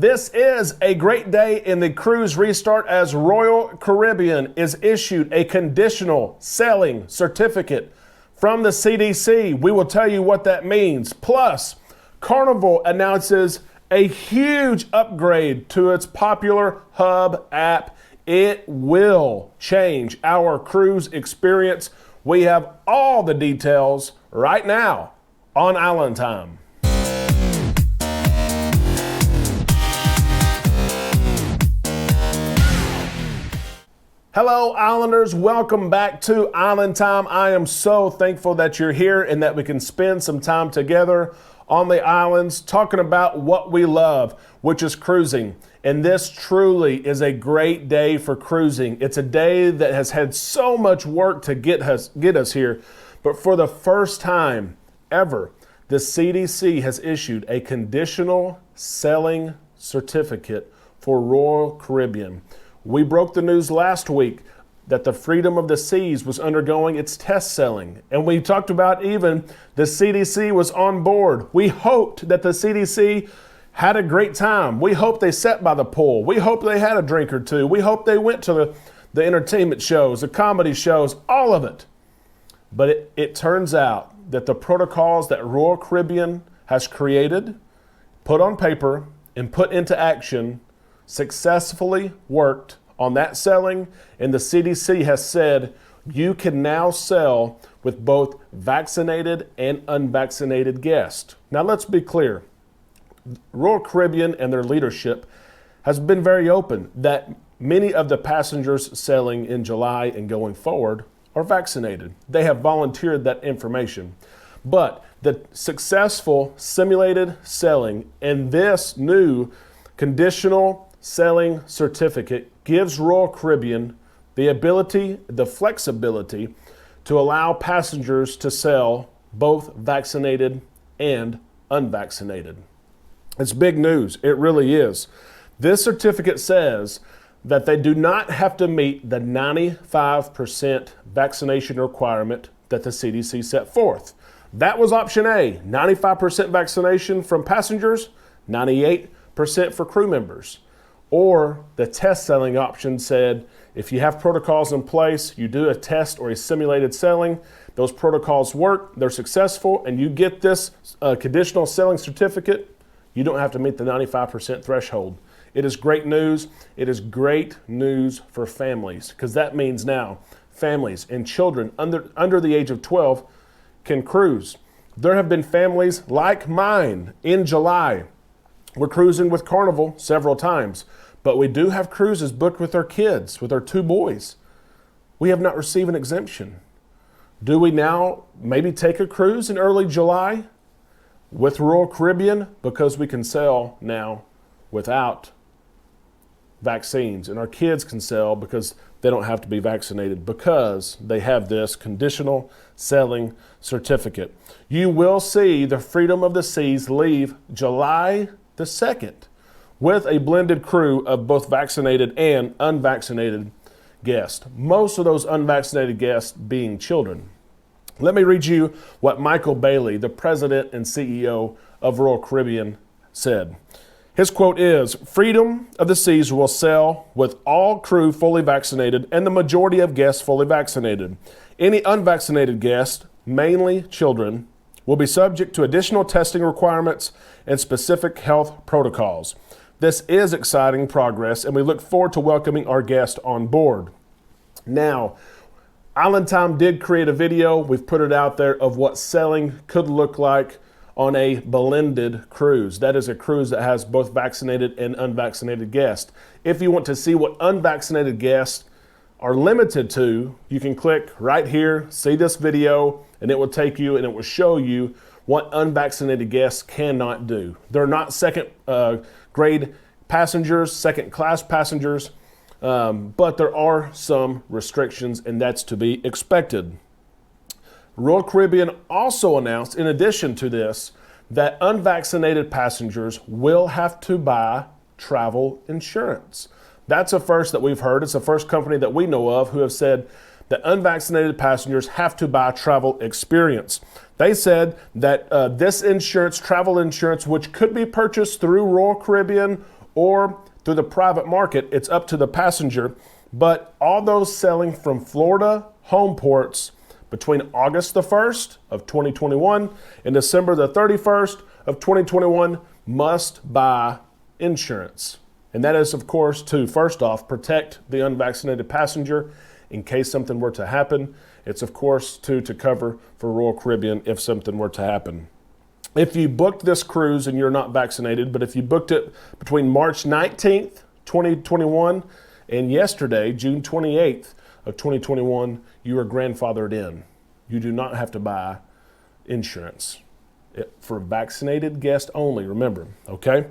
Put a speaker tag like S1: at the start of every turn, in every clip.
S1: This is a great day in the cruise restart as Royal Caribbean is issued a conditional sailing certificate from the CDC. We will tell you what that means. Plus, Carnival announces a huge upgrade to its popular Hub app. It will change our cruise experience. We have all the details right now on Island Time. Hello, Islanders. Welcome back to Island Time. I am so thankful that you're here and that we can spend some time together on the islands talking about what we love, which is cruising. And this truly is a great day for cruising. It's a day that has had so much work to get us here. But for the first time ever, the CDC has issued a conditional sailing certificate for Royal Caribbean. We broke the news last week that the Freedom of the Seas was undergoing its test sailing. And we talked about even the CDC was on board. We hoped that the CDC had a great time. We hope they sat by the pool. We hope they had a drink or two. We hope they went to the entertainment shows, the comedy shows, all of it. But it turns out that the protocols that Royal Caribbean has created, put on paper, and put into action successfully worked on that sailing, and the CDC has said you can now sail with both vaccinated and unvaccinated guests. Now let's be clear. Royal Caribbean and their leadership has been very open that many of the passengers sailing in July and going forward are vaccinated. They have volunteered that information. But the successful simulated sailing and this new conditional sailing certificate gives Royal Caribbean the ability, the flexibility to allow passengers to sail both vaccinated and unvaccinated. It's big news. It really is. This certificate says that they do not have to meet the 95% vaccination requirement that the CDC set forth. That was option A, 95% vaccination from passengers, 98% for crew members. Or the test sailing option said, if you have protocols in place, you do a test or a simulated sailing, those protocols work, they're successful, and you get this conditional sailing certificate, you don't have to meet the 95% threshold. It is great news. It is great news for families, because that means now families and children under the age of 12 can cruise. There have been families like mine in July. We're cruising with Carnival several times, but we do have cruises booked with our kids, with our two boys. We have not received an exemption. Do we now maybe take a cruise in early July with Royal Caribbean because we can sail now without vaccines, and our kids can sail because they don't have to be vaccinated because they have this conditional sailing certificate. You will see the Freedom of the Seas leave July the 2nd with a blended crew of both vaccinated and unvaccinated guests. Most of those unvaccinated guests being children. Let me read you what Michael Bailey, the president and CEO of Royal Caribbean, said. His quote is, "Freedom of the Seas will sail with all crew fully vaccinated and the majority of guests fully vaccinated. Any unvaccinated guests, mainly children, will be subject to additional testing requirements and specific health protocols. This is exciting progress, and we look forward to welcoming our guests on board." Now, Island Time did create a video. We've put it out there of what sailing could look like on a blended cruise. That is a cruise that has both vaccinated and unvaccinated guests. If you want to see what unvaccinated guests are limited to, you can click right here, see this video, and it will take you and it will show you what unvaccinated guests cannot do. They're not second grade passengers, second class passengers, but there are some restrictions, and that's to be expected. Royal Caribbean also announced, in addition to this, that unvaccinated passengers will have to buy travel insurance. That's a first that we've heard. It's the first company that we know of who have said that unvaccinated passengers have to buy travel experience. They said that this insurance, travel insurance, which could be purchased through Royal Caribbean or through the private market, it's up to the passenger. But all those sailing from Florida home ports between August the 1st of 2021 and December the 31st of 2021 must buy insurance. And that is, of course, to, first off, protect the unvaccinated passenger in case something were to happen. It's, of course, to cover for Royal Caribbean if something were to happen. If you booked this cruise and you're not vaccinated, but if you booked it between March 19th, 2021, and yesterday, June 28th of 2021, you are grandfathered in. You do not have to buy insurance. For vaccinated guests only, remember, okay?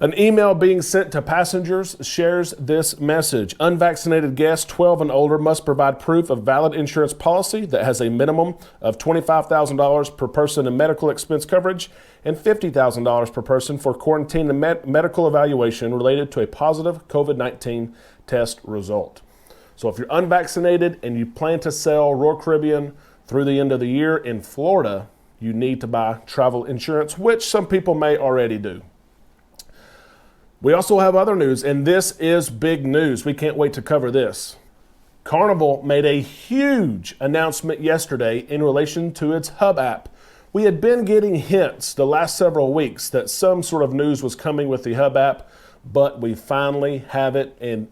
S1: An email being sent to passengers shares this message. Unvaccinated guests 12 and older must provide proof of valid insurance policy that has a minimum of $25,000 per person in medical expense coverage and $50,000 per person for quarantine and medical evaluation related to a positive COVID-19 test result. So if you're unvaccinated and you plan to sail Royal Caribbean through the end of the year in Florida, you need to buy travel insurance, which some people may already do. We also have other news, and this is big news. We can't wait to cover this. Carnival made a huge announcement yesterday in relation to its Hub app. We had been getting hints the last several weeks that some sort of news was coming with the Hub app, but we finally have it, and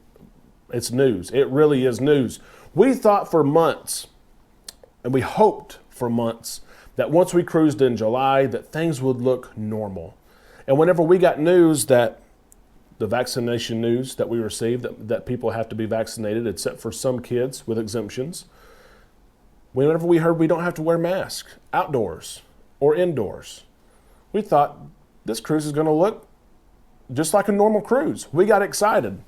S1: it's news. It really is news. We thought for months, and we hoped for months, that once we cruised in July, that things would look normal. And whenever we got news that the vaccination news that we received, that people have to be vaccinated, except for some kids with exemptions, whenever we heard we don't have to wear masks outdoors or indoors, we thought this cruise is going to look just like a normal cruise. We got excited.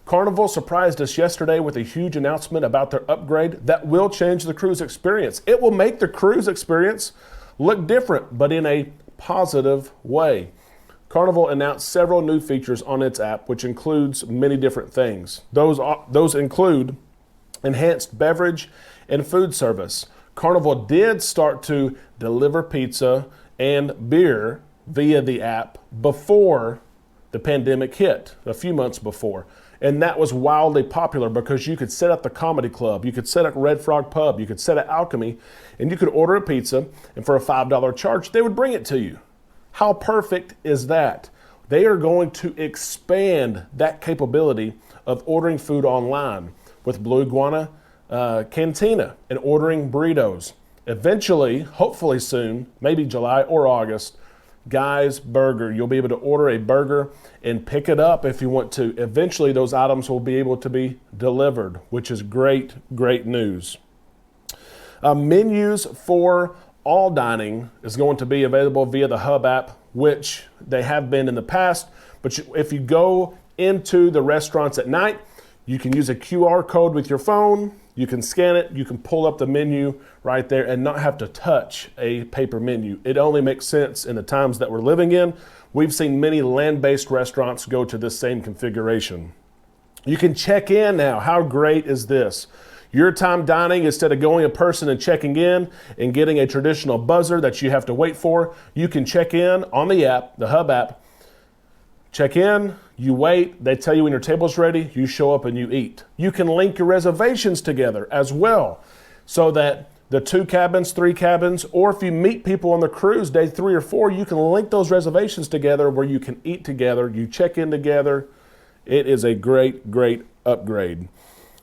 S1: Carnival surprised us yesterday with a huge announcement about their upgrade that will change the cruise experience. It will make the cruise experience look different, but in a positive way. Carnival announced several new features on its app, which includes many different things. Those include enhanced beverage and food service. Carnival did start to deliver pizza and beer via the app before the pandemic hit, a few months before. And that was wildly popular because you could set up the Comedy Club, you could set up Red Frog Pub, you could set up Alchemy, and you could order a pizza, and for a $5 charge, they would bring it to you. How perfect is that? They are going to expand that capability of ordering food online with Blue Iguana Cantina and ordering burritos. Eventually, hopefully soon, maybe July or August, Guy's Burger. You'll be able to order a burger and pick it up if you want to. Eventually, those items will be able to be delivered, which is great, great news. Menus for all dining is going to be available via the Hub app, which they have been in the past. But if you go into the restaurants at night, you can use a QR code with your phone. You can scan it. You can pull up the menu right there and not have to touch a paper menu. It only makes sense in the times that we're living in. We've seen many land-based restaurants go to this same configuration. You can check in now. How great is this? Your time dining, instead of going in person and checking in and getting a traditional buzzer that you have to wait for, you can check in on the app, the Hub app. Check in, you wait, they tell you when your table's ready, you show up and you eat. You can link your reservations together as well so that the 2 cabins, 3 cabins, or if you meet people on the cruise day 3 or 4, you can link those reservations together where you can eat together, you check in together. It is a great, great upgrade.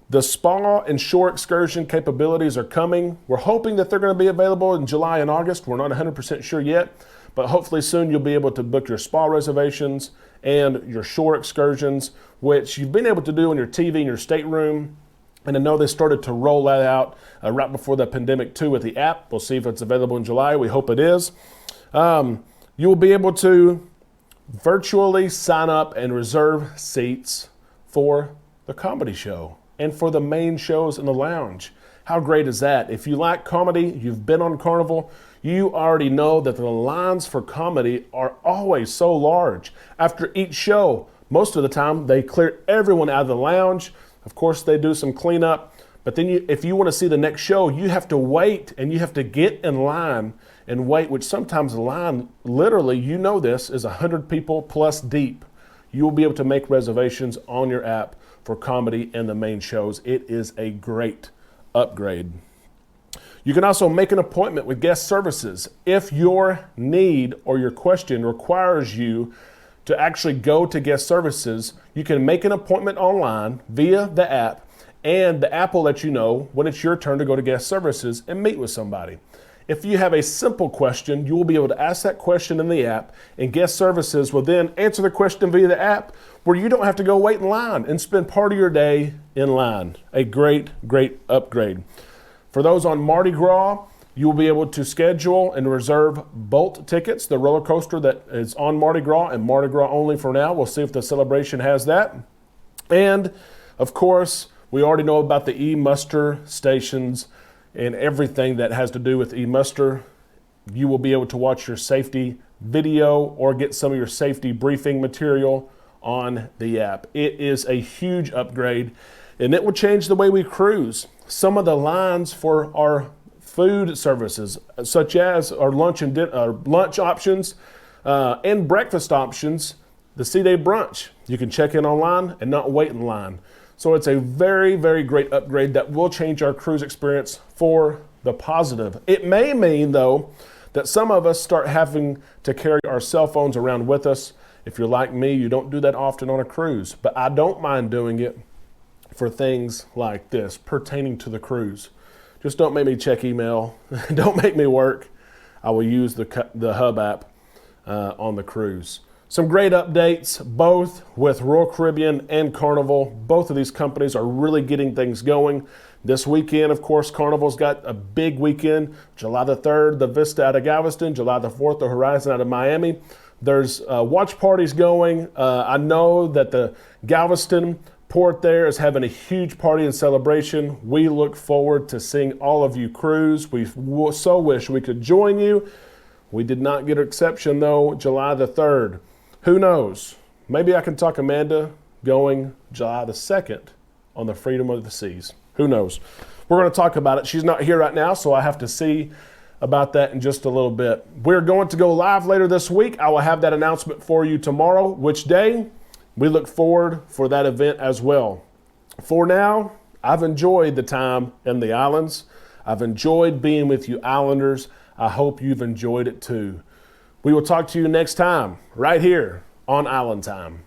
S1: The spa and shore excursion capabilities are coming. We're hoping that they're going to be available in July and August. We're not 100% sure yet, but hopefully soon you'll be able to book your spa reservations and your shore excursions, which you've been able to do on your TV in your stateroom. And I know they started to roll that out right before the pandemic too with the app. We'll see if it's available in July. We hope it is. You will be able to virtually sign up and reserve seats for the comedy show and for the main shows in the lounge. How great is that? If you like comedy, you've been on Carnival, you already know that the lines for comedy are always so large. After each show, most of the time, they clear everyone out of the lounge. Of course, they do some cleanup, but then if you want to see the next show, you have to wait and you have to get in line and wait, which sometimes the line, literally, you know this, is 100 people plus deep. you will be able to make reservations on your app for comedy and the main shows. It is a great upgrade. You can also make an appointment with guest services. If your need or your question requires you to actually go to guest services, you can make an appointment online via the app, and the app will let you know when it's your turn to go to guest services and meet with somebody. If you have a simple question, you will be able to ask that question in the app, and guest services will then answer the question via the app, where you don't have to go wait in line and spend part of your day in line. A great, great upgrade. For those on Mardi Gras, you will be able to schedule and reserve Bolt tickets, the roller coaster that is on Mardi Gras and Mardi Gras only for now. We'll see if the celebration has that. And of course, we already know about the e-muster stations and everything that has to do with e-muster. You will be able to watch your safety video or get some of your safety briefing material on the app. It is a huge upgrade, and it will change the way we cruise. Some of the lines for our food services, such as our lunch options and breakfast options, the C-Day brunch. You can check in online and not wait in line. So it's a very, very great upgrade that will change our cruise experience for the positive. It may mean, though, that some of us start having to carry our cell phones around with us. If you're like me, you don't do that often on a cruise, but I don't mind doing it for things like this pertaining to the cruise. Just don't make me check email. Don't make me work. I will use the Hub app on the cruise. Some great updates, both with Royal Caribbean and Carnival. Both of these companies are really getting things going. This weekend, of course, Carnival's got a big weekend. July the 3rd, the Vista out of Galveston. July the 4th, the Horizon out of Miami. There's watch parties going. I know that the Galveston port there is having a huge party and celebration. We look forward to seeing all of you cruise. We so wish we could join you. We did not get an exception, though, July the 3rd. Who knows? Maybe I can talk Amanda going July the 2nd on the Freedom of the Seas. Who knows? We're going to talk about it. She's not here right now, so I have to see about that in just a little bit. We're going to go live later this week. I will have that announcement for you tomorrow. Which day? We look forward for that event as well. For now, I've enjoyed the time in the islands. I've enjoyed being with you islanders. I hope you've enjoyed it too. We will talk to you next time, right here on Island Time.